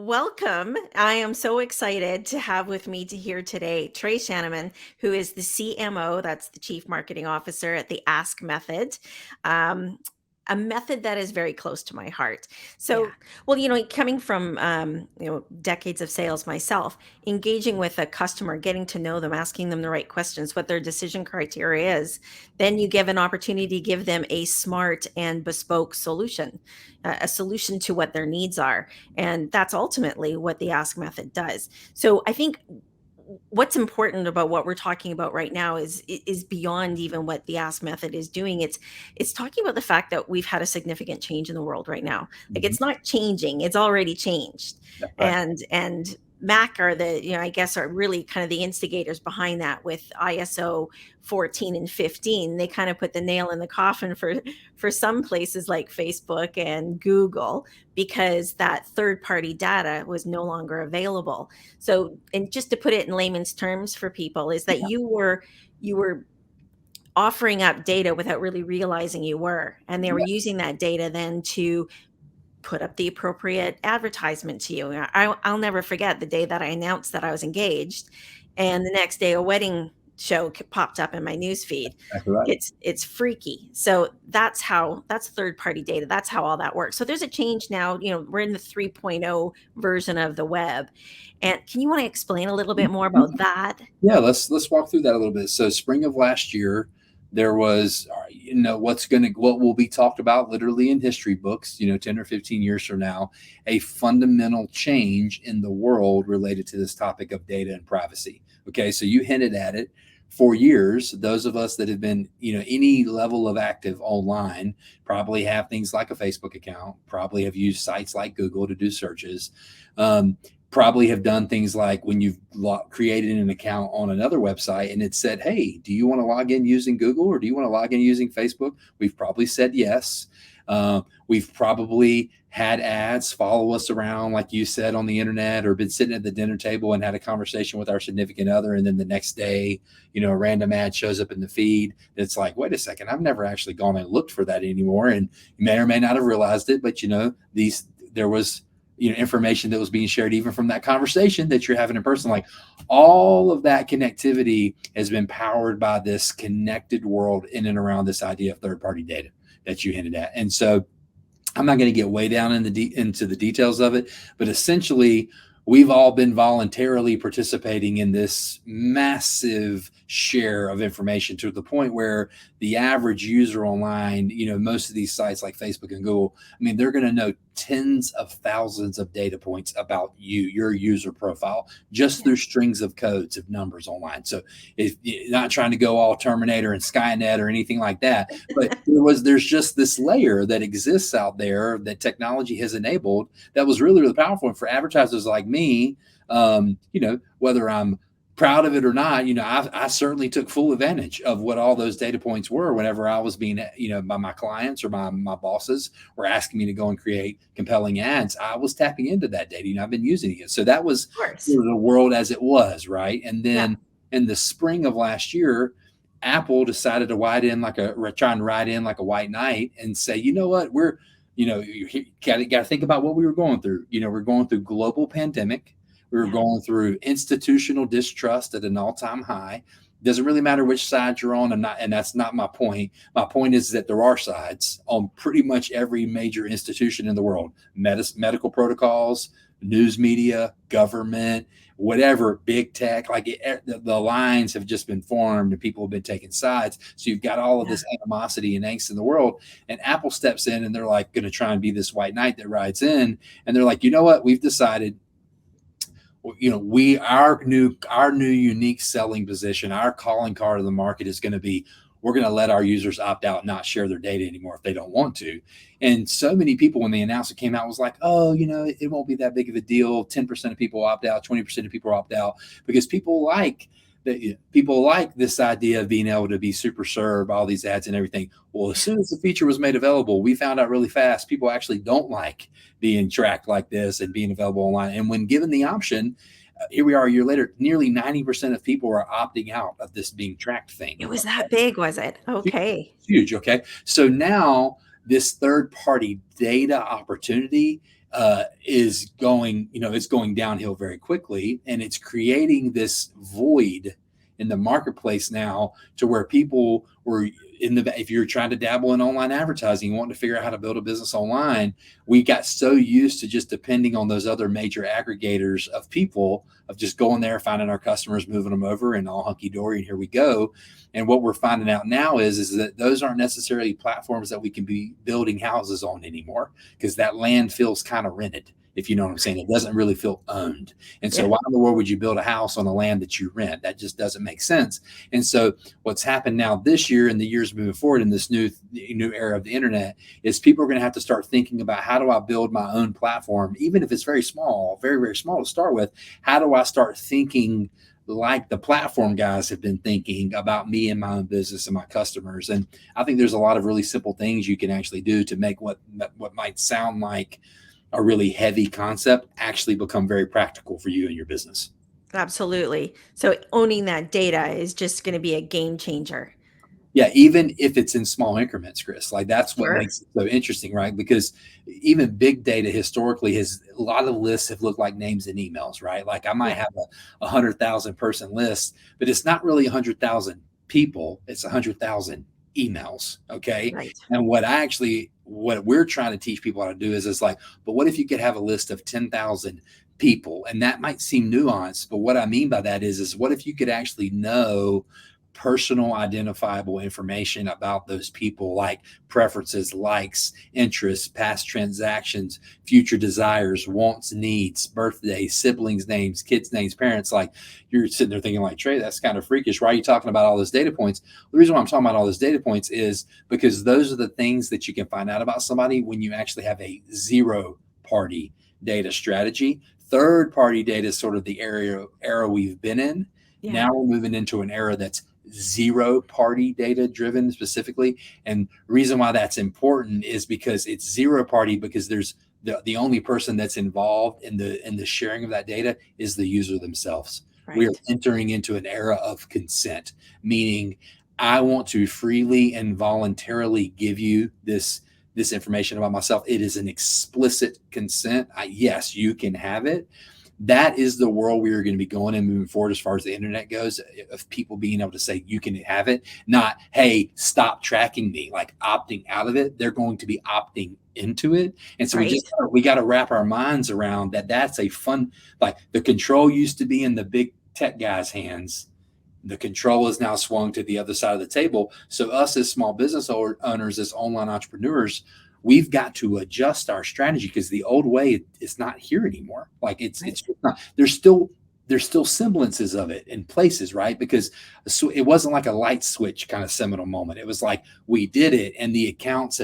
Welcome. I am so excited to have with me to here today Trey Shaneman, who is the CMO, that's the Chief Marketing Officer at the Ask Method, um, a method that is very close to my heart. Yeah. Coming from decades of sales myself, engaging with a customer, getting to know them, asking them the right questions, what their decision criteria is, then you give an opportunity to give them a smart and bespoke solution, a solution to what their needs are. And that's ultimately what the ask method does. So I think what's important about what we're talking about right now is beyond even what the ask method is doing. It's talking about the fact that we've had a significant change in the world right now. Like Mhm. it's not changing, it's already changed. That's right. And Mac are the, I guess are really kind of the instigators behind that with ISO 14 and 15. They kind of put the nail in the coffin for some places like Facebook and Google, because that third party data was no longer available. So, and just to put it in layman's terms for people, is that Yeah. you were offering up data without really realizing you were, and they were Yes. using that data then to put up the appropriate advertisement to you. I'll never forget the day that I announced that I was engaged, and the next day a wedding show popped up in my news feed. That's right. It's freaky. So that's third party data. That's how all that works. So there's a change now. We're in the 3.0 version of the web. And can you want to explain a little bit more about that? Yeah, let's walk through that a little bit. So spring of last year, there was what will be talked about literally in history books, 10 or 15 years from now, a fundamental change in the world related to this topic of data and privacy. Okay, so you hinted at it. For years, those of us that have been, any level of active online probably have things like a Facebook account, probably have used sites like Google to do searches. Um, Probably have done things like when you've created an account on another website and it said, hey, do you want to log in using Google or do you want to log in using Facebook? We've probably said yes. We've probably had ads follow us around, like you said, on the internet, or been sitting at the dinner table and had a conversation with our significant other. And then the next day, a random ad shows up in the feed. It's like, wait a second, I've never actually gone and looked for that anymore. And you may or may not have realized it, but there was information that was being shared even from that conversation that you're having in person. Like all of that connectivity has been powered by this connected world in and around this idea of third party data that you hinted at. And so I'm not going to get way down into the details of it, but essentially we've all been voluntarily participating in this massive share of information to the point where the average user online, most of these sites like Facebook and Google, I mean, they're going to know tens of thousands of data points about your user profile, just Yeah. through strings of codes of numbers online. So if you're not trying to go all Terminator and Skynet or anything like that, but there's just this layer that exists out there that technology has enabled that was really, really powerful. And for advertisers like me, whether I'm proud of it or not, I certainly took full advantage of what all those data points were whenever I was being, by my clients or my bosses were asking me to go and create compelling ads. I was tapping into that data. I've been using it. So that was Of course. the world as it was, right? And Yeah. then in the spring of last year, Apple decided to try and ride in like a white knight and say, you know what, you got to think about what we were going through. We're going through global pandemic. We were Yeah. going through institutional distrust at an all-time high. Doesn't really matter which side you're on, and that's not my point. My point is that there are sides on pretty much every major institution in the world: medical protocols, news media, government, whatever, big tech. The lines have just been formed, and people have been taking sides. So you've got all of Yeah. this animosity and angst in the world. And Apple steps in, and they're like going to try and be this white knight that rides in, and they're like, you know what? We've decided we our new unique selling position, our calling card of the market is going to be, we're going to let our users opt out, not share their data anymore if they don't want to. And so many people, when the announcement came out, was like, oh, it won't be that big of a deal. 10% of people opt out, 20% of people opt out, because people like this idea of being able to be super served, all these ads and everything. Well, as soon as the feature was made available, we found out really fast people actually don't like being tracked like this and being available online. And when given the option, here we are a year later, nearly 90% of people are opting out of this being tracked thing. It was that big, was it? Okay. Huge. Okay. So now this third party data opportunity is going, it's going downhill very quickly, and it's creating this void in the marketplace now to where people were if you're trying to dabble in online advertising, wanting to figure out how to build a business online, we got so used to just depending on those other major aggregators of people, of just going there, finding our customers, moving them over, and all hunky dory, and here we go. And what we're finding out now is that those aren't necessarily platforms that we can be building houses on anymore, because that land feels kind of rented, if you know what I'm saying. It doesn't really feel owned. And so why in the world would you build a house on a land that you rent? That just doesn't make sense. And so what's happened now this year and the years moving forward in this new era of the internet is people are going to have to start thinking about, how do I build my own platform, even if it's very small, very, very small to start with? How do I start thinking like the platform guys have been thinking about me and my own business and my customers? And I think there's a lot of really simple things you can actually do to make what might sound like a really heavy concept actually become very practical for you and your business. Absolutely. So owning that data is just going to be a game changer. Yeah, even if it's in small increments, Chris, like that's what Sure. makes it so interesting, right? Because even big data historically has, a lot of lists have looked like names and emails, right? Like I might have a 100,000 person list, but it's not really 100,000 people. It's 100,000 emails. Okay. Right. And what we're trying to teach people how to do is like, but what if you could have a list of 10,000 people? And that might seem nuanced, but what I mean by that is what if you could actually know personal identifiable information about those people, like preferences, likes, interests, past transactions, future desires, wants, needs, birthdays, siblings names, kids names, parents. Like, you're sitting there thinking like, Trey, that's kind of freakish. Why are you talking about all those data points? The reason why I'm talking about all those data points is because those are the things that you can find out about somebody when you actually have a zero party data strategy. Third party data is sort of the era we've been in. Yeah. Now we're moving into an era that's zero party data driven specifically. And reason why that's important is because it's zero party, because there's the only person that's involved in the sharing of that data is the user themselves. Right. We are entering into an era of consent, meaning I want to freely and voluntarily give you this information about myself. It is an explicit consent. Yes, you can have it. That is the world we are going to be going and moving forward as far as the internet goes, of people being able to say, you can have it, not, hey, stop tracking me, like opting out of it. They're going to be opting into it. And so we got to wrap our minds around that. That's a fun, like the control used to be in the big tech guys' hands. The control is now swung to the other side of the table. So us as small business owners, as online entrepreneurs, we've got to adjust our strategy, because the old way is not here anymore. Like it's not. There's still semblances of it in places, right? Because it wasn't like a light switch kind of seminal moment. It was like we did it, and the accounts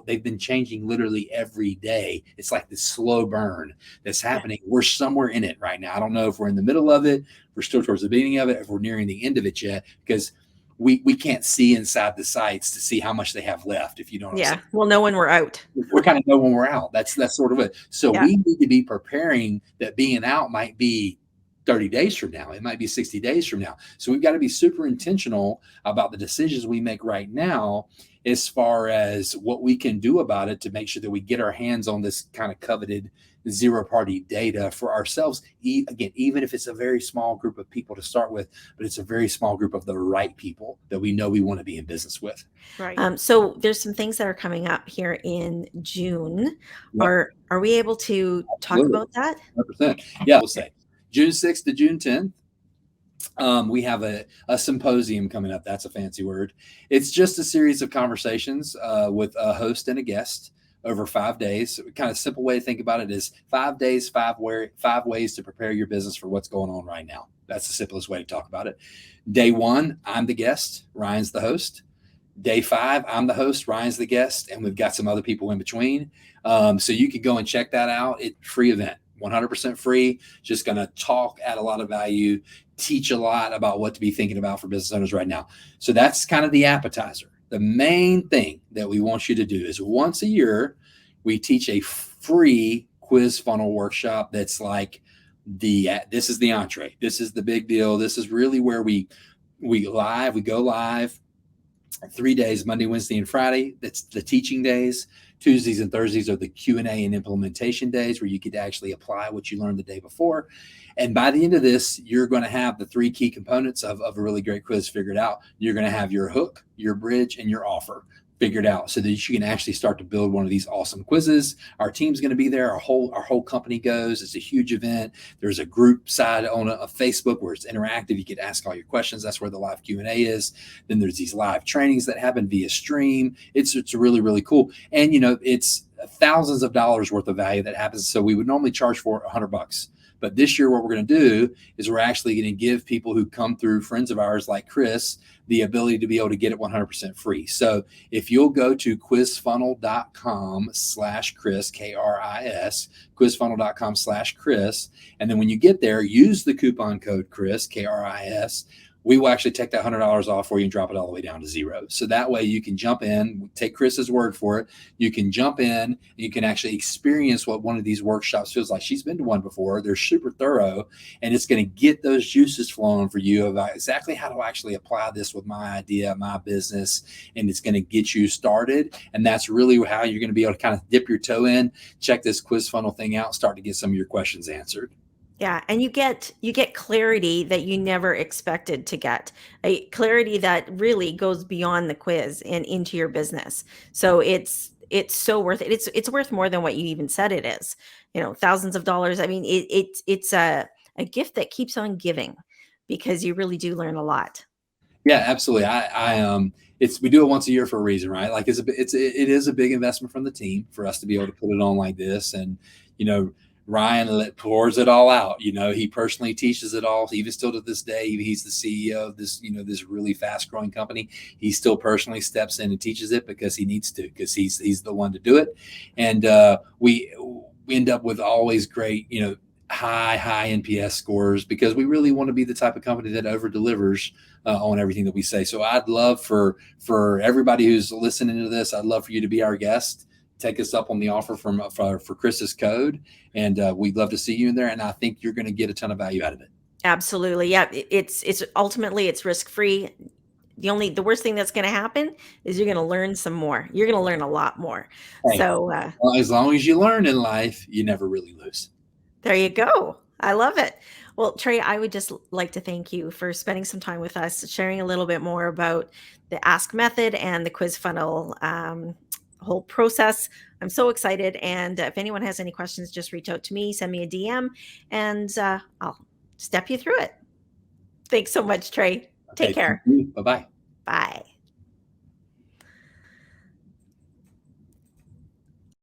they've been changing literally every day. It's like this slow burn that's happening. We're somewhere in it right now. I don't know if we're in the middle of it, we're still towards the beginning of it, if we're nearing the end of it yet, because we can't see inside the sites to see how much they have left, if you know what I'm saying. We'll know when we're out. We're kind of know when we're out. That's sort of it. So we need to be preparing that being out might be 30 days from now. It might be 60 days from now. So we've got to be super intentional about the decisions we make right now, as far as what we can do about it to make sure that we get our hands on this kind of coveted zero party data for ourselves. Again, even if it's a very small group of people to start with, but it's a very small group of the right people that we know we want to be in business with. Right. So there's some things that are coming up here in June. Yep. Are we able to talk about that? 100%. Yeah, we'll say June 6th to June 10th. We have a symposium coming up. That's a fancy word. It's just a series of conversations with a host and a guest over 5 days. Kind of simple way to think about it is 5 days, 5 ways to prepare your business for what's going on right now. That's the simplest way to talk about it. Day 1, I'm the guest, Ryan's the host. Day 5, I'm the host, Ryan's the guest, and we've got some other people in between. So you can go and check that out. It's a free event, 100% free. Just going to talk, add a lot of value, teach a lot about what to be thinking about for business owners right now. So that's kind of the appetizer. The main thing that we want you to do is once a year, we teach a free quiz funnel workshop. That's like this is the entree. This is the big deal. This is really where we go live 3 days, Monday, Wednesday, and Friday. That's the teaching days. Tuesdays and Thursdays are the Q&A and implementation days where you get to actually apply what you learned the day before. And by the end of this, you're going to have the three key components of a really great quiz figured out. You're going to have your hook, your bridge, and your offer figured out so that you can actually start to build one of these awesome quizzes. Our team's going to be there. Our whole company goes. It's a huge event. There's a group side on a Facebook where it's interactive. You can ask all your questions. That's where the live Q&A is. Then there's these live trainings that happen via stream. It's really, really cool. And it's thousands of dollars worth of value that happens. So we would normally charge for $100. But this year, what we're going to do is we're actually going to give people who come through, friends of ours like Chris, the ability to be able to get it 100% free. So if you'll go to quizfunnel.com/Chris, KRIS, quizfunnel.com/Chris, and then when you get there, use the coupon code Chris, KRIS, we will actually take that $100 off for you and drop it all the way down to zero. So that way you can jump in, take Chris's word for it. You can jump in, you can actually experience what one of these workshops feels like. She's been to one before. They're super thorough, and it's going to get those juices flowing for you about exactly how to actually apply this with my idea, my business, and it's going to get you started. And that's really how you're going to be able to kind of dip your toe in, check this quiz funnel thing out, start to get some of your questions answered. Yeah, and you get clarity that you never expected to get. A clarity that really goes beyond the quiz and into your business. So it's so worth it. It's worth more than what you even said it is. Thousands of dollars. I mean, it's a gift that keeps on giving because you really do learn a lot. Yeah, absolutely. It's we do it once a year for a reason, right? Like it is a big investment from the team for us to be able to put it on like this, and you know, Ryan pours it all out. He personally teaches it all. Even still to this day, he's the CEO of this really fast growing company. He still personally steps in and teaches it because he needs to, because he's the one to do it, and we end up with always great, high NPS scores because we really want to be the type of company that over delivers on everything that we say. So I'd love for everybody who's listening to this, I'd love for you to be our guest. Take us up on the offer for Chris's code, and we'd love to see you in there. And I think you're going to get a ton of value out of it. Absolutely. Yeah, it's ultimately it's risk free. The worst thing that's going to happen is you're going to learn some more. You're going to learn a lot more. Hey, So well, as long as you learn in life, you never really lose. there you go. I love it. Well, Trey, I would just like to thank you for spending some time with us, sharing a little bit more about the Ask method and the quiz funnel whole process. I'm so excited. And if anyone has any questions, just reach out to me, send me a DM, and I'll step you through it. Thanks so much, Trey. Take Okay, thank care. you. Bye bye. Bye.